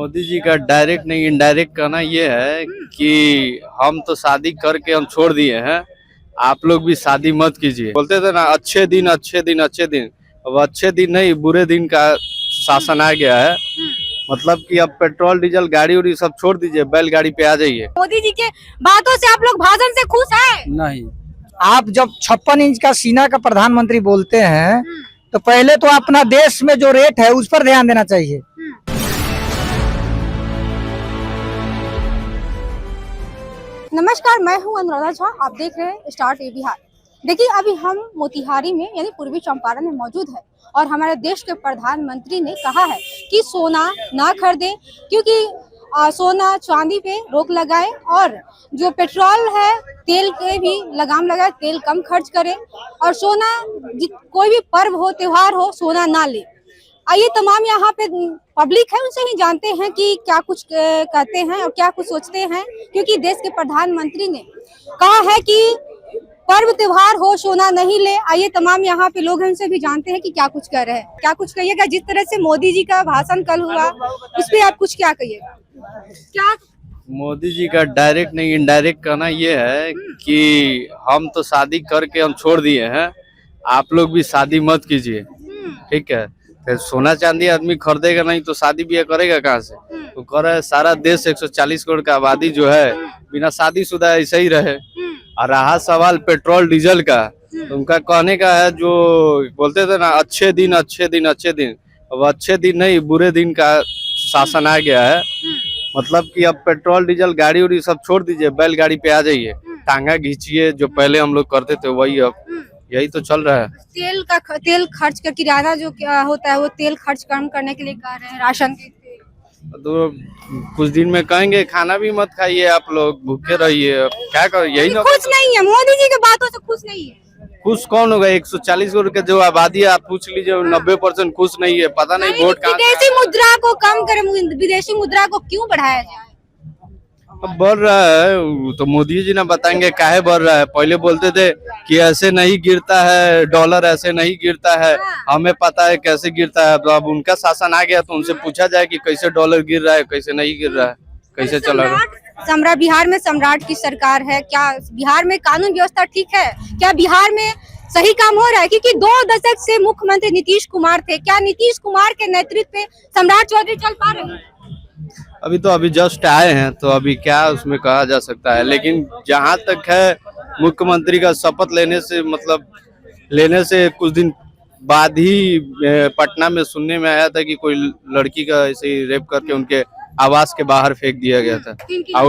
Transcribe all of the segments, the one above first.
मोदी जी का डायरेक्ट नहीं इनडायरेक्ट कहना ये है कि हम तो शादी करके हम छोड़ दिए हैं, आप लोग भी शादी मत कीजिए। बोलते थे ना अच्छे दिन अच्छे दिन अच्छे दिन, अब अच्छे दिन नहीं बुरे दिन का शासन आ गया है। मतलब कि अब पेट्रोल डीजल गाड़ी उड़ी सब छोड़ दीजिए, बैलगाड़ी पे आ जाइए। मोदी जी के बातों से आप लोग भाषण से खुश हैं? नहीं, आप जब 56 इंच का सीना का प्रधानमंत्री बोलते हैं तो पहले तो अपना देश में जो रेट है उस पर ध्यान देना चाहिए। नमस्कार, मैं हूं अनुराधा झा, आप देख रहे हैं स्टार टीवी बिहार। देखिए, अभी हम मोतिहारी में यानी पूर्वी चंपारण में मौजूद है और हमारे देश के प्रधानमंत्री ने कहा है कि सोना ना खरीदें, क्योंकि सोना चांदी पे रोक लगाए और जो पेट्रोल है तेल के भी लगाम लगाए, तेल कम खर्च करें और सोना कोई भी पर्व हो त्योहार हो सोना ना ले। आइए तमाम यहाँ पे पब्लिक है उनसे ही जानते हैं कि क्या कुछ कहते हैं और क्या कुछ सोचते हैं, क्योंकि देश के प्रधानमंत्री ने कहा है कि पर्व त्योहार हो सोना नहीं ले। आइए तमाम यहाँ पे लोग हैं उनसे भी जानते हैं कि क्या कुछ कह रहे हैं। क्या कुछ कहिएगा, जिस तरह से मोदी जी का भाषण कल हुआ उस पर आप कुछ क्या कहिएगा? क्या मोदी जी का डायरेक्ट नहीं इनडायरेक्ट कहना ये है कि हम तो शादी करके हम छोड़ दिए हैं, आप लोग भी शादी मत कीजिए। ठीक है, फिर सोना चांदी आदमी खरीदेगा नहीं तो शादी ब्याह करेगा कहाँ से? तो कह रहे सारा देश 140 करोड़ का आबादी जो है बिना शादीशुदा ऐसे ही रहे। और रहा सवाल पेट्रोल डीजल का, तो उनका कहने का है जो बोलते थे ना अच्छे दिन अच्छे दिन अच्छे दिन, अब अच्छे दिन नहीं बुरे दिन का शासन आ गया है। मतलब कि अब पेट्रोल डीजल गाड़ी उड़ी सब छोड़ दीजिए, बैलगाड़ी पे आ जाइए, टांगा खींचिए, जो पहले हम लोग करते थे वही अब यही तो चल रहा है। तेल खर्च कर किराया जो क्या होता है वो तेल खर्च कम करने के लिए कह रहे हैं, राशन के तो कुछ दिन में कहेंगे खाना भी मत खाइए, आप लोग भूखे रहिए। क्या कर यही ना, खुश नहीं है मोदी जी के बातों से, खुश नहीं है। खुश कौन होगा? 140 करोड़ के जो आबादी है आप पूछ लीजिए, 90% खुश नहीं है। पता नहीं वोट कहाँ विदेशी मुद्रा को कम करें, विदेशी मुद्रा को क्यों बढ़ाया जाए? अब बढ़ रहा है तो मोदी जी ना बताएंगे काहे बढ़ रहा है। पहले बोलते थे कि ऐसे नहीं गिरता है डॉलर, ऐसे नहीं गिरता है, हमें पता है कैसे गिरता है। तो अब उनका शासन आ गया तो उनसे पूछा जाए कि कैसे डॉलर गिर रहा है, कैसे नहीं गिर रहा है, कैसे चला रहा है। सम्राट बिहार में सम्राट की सरकार है, क्या बिहार में कानून व्यवस्था ठीक है? क्या बिहार में सही काम हो रहा है? क्योंकि 2 दशक से मुख्यमंत्री नीतीश कुमार थे, क्या नीतीश कुमार के नेतृत्व में सम्राट चौधरी चल पा रहे हैं? अभी जस्ट आए हैं तो अभी क्या उसमें कहा जा सकता है। लेकिन जहां तक है मुख्यमंत्री का शपथ लेने से कुछ दिन बाद ही पटना में सुनने में आया था कि कोई लड़की का ऐसे ही रेप करके उनके आवास के बाहर फेंक दिया गया था। और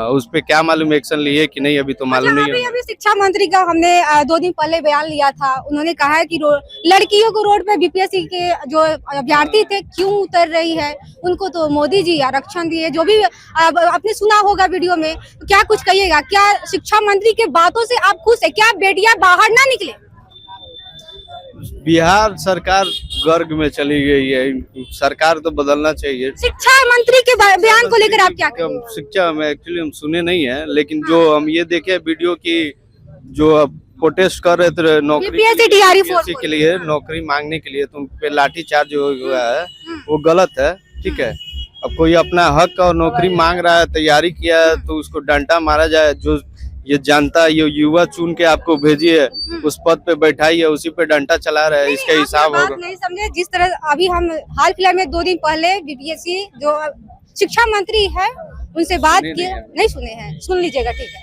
उस पे क्या मालूम एक्शन लिए कि नहीं, अभी तो मालूम नहीं है। अभी शिक्षा मंत्री का हमने 2 दिन पहले बयान लिया था, उन्होंने कहा है कि लड़कियों को रोड पे बीपीएससी के जो अभ्यर्थी थे क्यों उतर रही है, उनको तो मोदी जी आरक्षण दिए। जो भी आपने सुना होगा वीडियो में, तो क्या कुछ कहिएगा? क्या शिक्षा मंत्री के बातों से आप खुश है? क्या बेटियां बाहर ना निकले? बिहार सरकार गर्ग में चली गई है, सरकार तो बदलना चाहिए। शिक्षा मंत्री के बयान को लेकर आप क्या कहेंगे? शिक्षा में एक्चुअली हम सुने नहीं है, लेकिन जो हम ये देखे वीडियो की जो प्रोटेस्ट कर रहे थे नौकरी के लिए, नौकरी मांगने के लिए, तो उन पे लाठीचार्ज हुआ है, वो गलत है। ठीक है, अब कोई अपना हक और नौकरी मांग रहा है, तैयारी किया है, तो उसको डंडा मारा जाए। जो ये जनता ये युवा चुन के आपको भेजी है, उस पद पे बैठाई है, उसी पे डंडा चला रहा है, इसका हिसाब होगा। नहीं समझे, जिस तरह अभी हम हाल फिलहाल में 2 दिन पहले बीपीएससी जो शिक्षा मंत्री है उनसे बात की, नहीं सुने हैं, सुन लीजिएगा। ठीक है,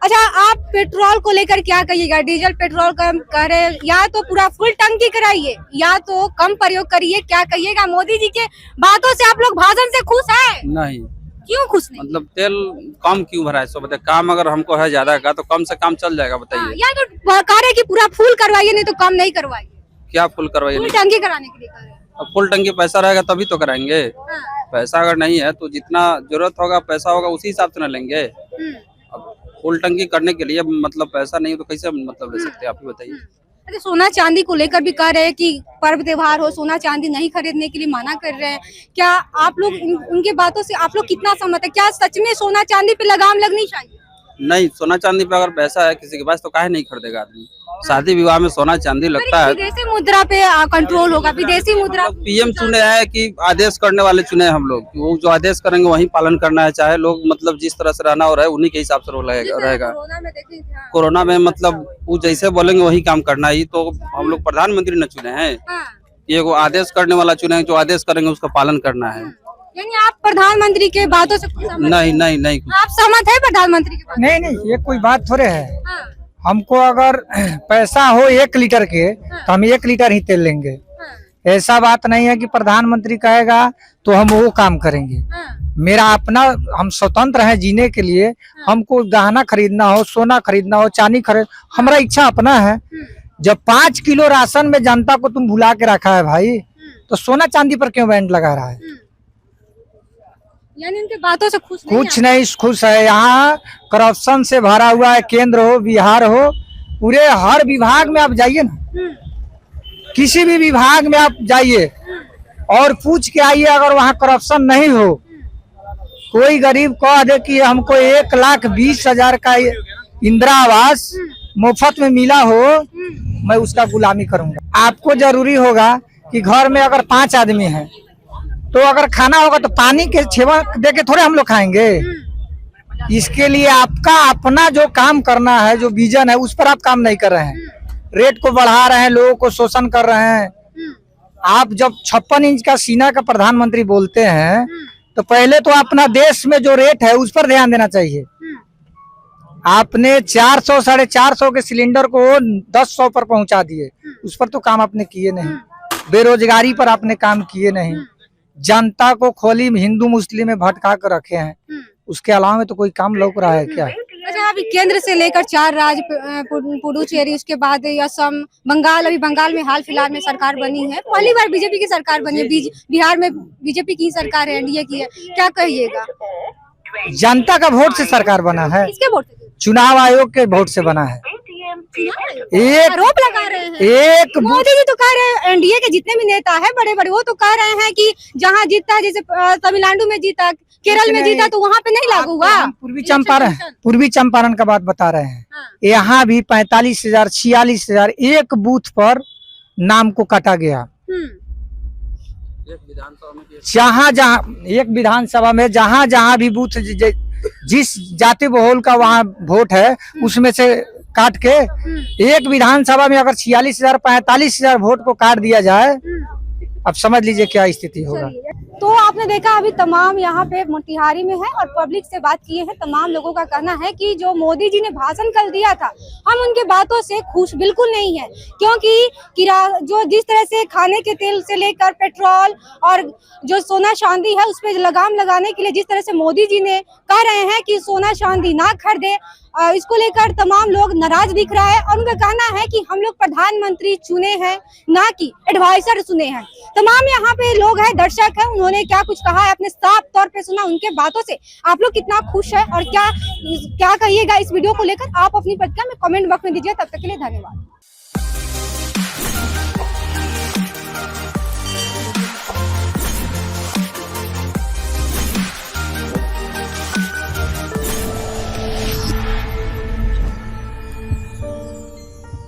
अच्छा आप पेट्रोल को लेकर क्या कहिएगा? डीजल पेट्रोल कम करे या तो पूरा फुल टंकी कराइए या तो कम प्रयोग करिए, क्या कहिएगा? मोदी जी के बातों से आप लोग भाषण से खुश है? नहीं। क्यों खुश नहीं? मतलब तेल कम क्यों भरा है? सो बताइए, काम अगर हमको है ज्यादा का तो कम से कम चल जाएगा, बताइए। या तो कह रहे कि पूरा फुल करवाइए, नहीं तो कम नहीं करवाइए। क्या फुल करवाइए? फुल टंकी कराने के लिए कह रहे हैं। अब फुल टंकी पैसा रहेगा तभी तो कराएंगे। पैसा अगर नहीं है तो जितना जरूरत होगा पैसा होगा उसी हिसाब से न लेंगे। अब फुल टंकी करने के लिए मतलब पैसा नहीं है तो कैसे मतलब ले सकते हैं, आप ही बताइए। अच्छा, सोना चांदी को लेकर भी कह रहे हैं कि पर्व त्योहार हो सोना चांदी नहीं खरीदने के लिए मना कर रहे हैं। क्या आप लोग उनके बातों से आप लोग कितना सहमत है? क्या सच में सोना चांदी पे लगाम लगनी चाहिए? नहीं, सोना चांदी पे अगर पैसा है किसी के पास तो काहे नहीं खरीदेगा आदमी। शादी विवाह में सोना चांदी लगता है। विदेशी मुद्रा पे कंट्रोल होगा, विदेशी मुद्रा पीएम चुने हैं कि आदेश करने वाले चुने हैं हम लोग, वो जो आदेश करेंगे वही पालन करना है, चाहे लोग मतलब जिस तरह से रहना हो रहा है उन्हीं के हिसाब से रहेगा। कोरोना में देखे थे, हाँ। कोरोना में मतलब वो जैसे बोलेंगे वही काम करना है। तो हम लोग प्रधानमंत्री न चुने हैं, हाँ। ये वो आदेश करने वाला चुने हैं, जो आदेश करेंगे उसका पालन करना है। यानी आप प्रधानमंत्री के बातों से सहमत हैं? नहीं आप सहमत है प्रधानमंत्री के बातों नहीं नहीं, ये कोई बात थोड़े है। से? हाँ, हमको अगर पैसा हो 1 लीटर के तो हम 1 लीटर ही तेल लेंगे। हाँ, ऐसा बात नहीं है कि प्रधानमंत्री कहेगा तो हम वो काम करेंगे। हाँ, मेरा अपना, हम स्वतंत्र हैं जीने के लिए। हमको गहना खरीदना हो, सोना खरीदना हो, चांदी खरीद, हमारा इच्छा अपना है। जब 5 किलो राशन में जनता को तुम भुला के रखा है भाई, तो सोना चांदी पर क्यों बैंड लगा रहा है? यानी उनके बातों से खुश नहीं कुछ नहीं खुश है। यहाँ करप्शन से भरा हुआ है, केंद्र हो बिहार हो, पूरे हर विभाग में आप जाइए ना, किसी भी विभाग में आप जाइए और पूछ के आइए, अगर वहाँ करप्शन नहीं हो, कोई गरीब कह दे कि हमको 1,20,000 का इंदिरा आवास मुफ्त में मिला हो, मैं उसका गुलामी करूंगा। आपको जरूरी होगा कि घर में अगर 5 आदमी हैं तो अगर खाना होगा तो पानी के छेवा दे के थोड़े हम लोग खाएंगे। इसके लिए आपका अपना जो काम करना है, जो विजन है, उस पर आप काम नहीं कर रहे हैं। रेट को बढ़ा रहे हैं, लोगों को शोषण कर रहे हैं। आप जब 56 इंच का सीना का प्रधानमंत्री बोलते हैं तो पहले तो अपना देश में जो रेट है उस पर ध्यान देना चाहिए। आपने 400 450 के सिलेंडर को 1000 पर पहुंचा दिए, उस पर तो काम आपने किए नहीं। बेरोजगारी पर आपने काम किए नहीं। जनता को खोली हिंदू मुस्लिम में भटका कर रखे हैं, उसके अलावा तो कोई काम लौक रहा है क्या? अच्छा, अभी केंद्र से लेकर 4 राज्य, पुडुचेरी, उसके बाद असम, बंगाल, अभी बंगाल में हाल फिलहाल में सरकार बनी है, पहली बार बीजेपी की सरकार बनी है। बिहार में बीजेपी की सरकार है, एनडीए की है, क्या कहिएगा? जनता का वोट से सरकार बना है, किसके वोट से? चुनाव आयोग के वोट से बना है। एक आरोप लगा रहे हैं, एक मोदी जी तो कह रहे हैं, एनडीए के जितने भी नेता है बड़े बड़े, वो तो कह रहे हैं कि जहाँ जीतता है, जैसे तमिलनाडु में जीता, केरल में जीता, तो वहाँ पे नहीं लागू हुआ। पूर्वी चंपारण का बात बता रहे हैं। यहाँ भी 45,000 46,000 एक बूथ पर नाम को काटा गया। जहाँ एक विधानसभा में जहाँ भी बूथ जिस जाति बहुल का वहाँ वोट है, उसमें से काट के एक विधानसभा में अगर 46,000 45,000 वोट को काट दिया जाए, अब समझ लीजिए क्या स्थिति होगा। तो आपने देखा अभी तमाम यहाँ पे मोतिहारी में है और पब्लिक से बात किए हैं। तमाम लोगों का कहना है कि जो मोदी जी ने भाषण कल दिया था, हम उनके बातों से खुश बिल्कुल नहीं है, क्योंकि जो जिस तरह से खाने के तेल से लेकर पेट्रोल और जो सोना चांदी है उस पर लगाम लगाने के लिए जिस तरह से मोदी जी ने कह रहे हैं कि सोना चांदी ना खरीदे, इसको लेकर तमाम लोग नाराज दिख रहा है। और उनका कहना है कि हम लोग प्रधानमंत्री चुने हैं, ना कि एडवाइजर चुने हैं। तमाम यहाँ पे लोग हैं, दर्शक हैं, उन्होंने क्या कुछ कहा है अपने साफ तौर पे सुना। उनके बातों से आप लोग कितना खुश है और क्या कहिएगा इस वीडियो को लेकर, आप अपनी प्रतिक्रिया में कमेंट बॉक्स में दीजिए। तब तक के लिए धन्यवाद।